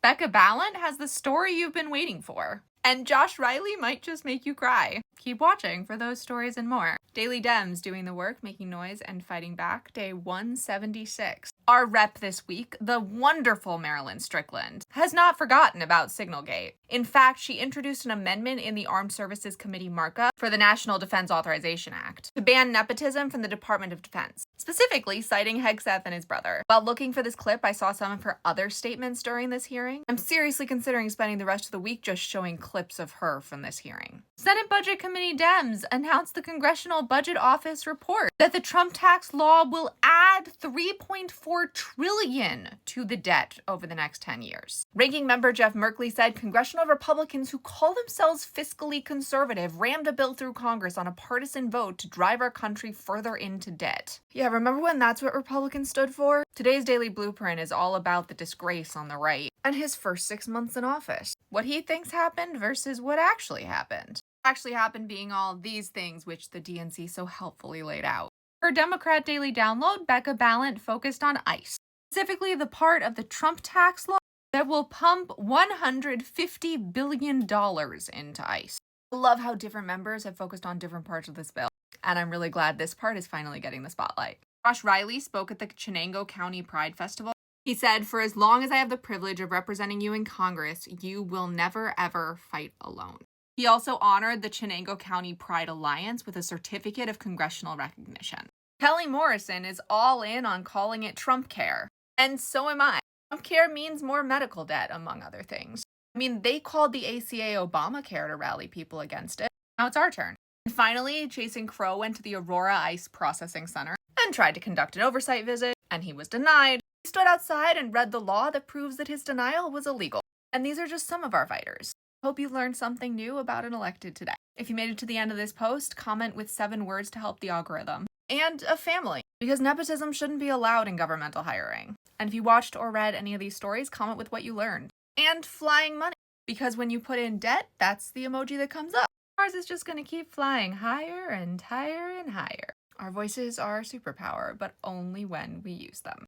Becca Ballant has the story you've been waiting for. And Josh Riley might just make you cry. Keep watching for those stories and more. Daily Dems doing the work, making noise, and fighting back, day 176. Our rep this week, the wonderful Marilyn Strickland, has not forgotten about Signalgate. In fact, she introduced an amendment in the Armed Services Committee markup for the National Defense Authorization Act to ban nepotism from the Department of Defense, specifically citing Hegseth and his brother. While looking for this clip, I saw some of her other statements during this hearing. I'm seriously considering spending the rest of the week just showing clips of her from this hearing. Senate Budget Committee Dems announced the Congressional Budget Office report that the Trump tax law will add $3.4 trillion to the debt over the next 10 years. Ranking member Jeff Merkley said congressional Republicans who call themselves fiscally conservative rammed a bill through Congress on a partisan vote to drive our country further into debt. Yeah, remember when that's what Republicans stood for? Today's Daily Blueprint is all about the disgrace on the right and his first 6 months in office. What he thinks happened versus what actually happened. Actually happened being all these things which the DNC so helpfully laid out. Her Democrat Daily Download, Becca Ballant, focused on ICE, specifically the part of the Trump tax law that will pump $150 billion into ICE. I love how different members have focused on different parts of this bill, and I'm really glad this part is finally getting the spotlight. Josh Riley spoke at the Chenango County Pride Festival. He said, "For as long as I have the privilege of representing you in Congress, you will never ever fight alone." He also honored the Chenango County Pride Alliance with a certificate of congressional recognition. Kelly Morrison is all in on calling it Trump Care, and so am I. Trump Care means more medical debt, among other things. I mean, they called the ACA Obamacare to rally people against it. Now it's our turn. And finally, Jason Crow went to the Aurora ICE Processing Center and tried to conduct an oversight visit, and he was denied. He stood outside and read the law that proves that his denial was illegal. And these are just some of our fighters. Hope you learned something new about an elected today. If you made it to the end of this post, comment with 7 words to help the algorithm. And a family, because nepotism shouldn't be allowed in governmental hiring. And if you watched or read any of these stories, comment with what you learned. And flying money, because when you put in debt, that's the emoji that comes up. Ours is just going to keep flying higher and higher and higher. Our voices are our superpower, but only when we use them.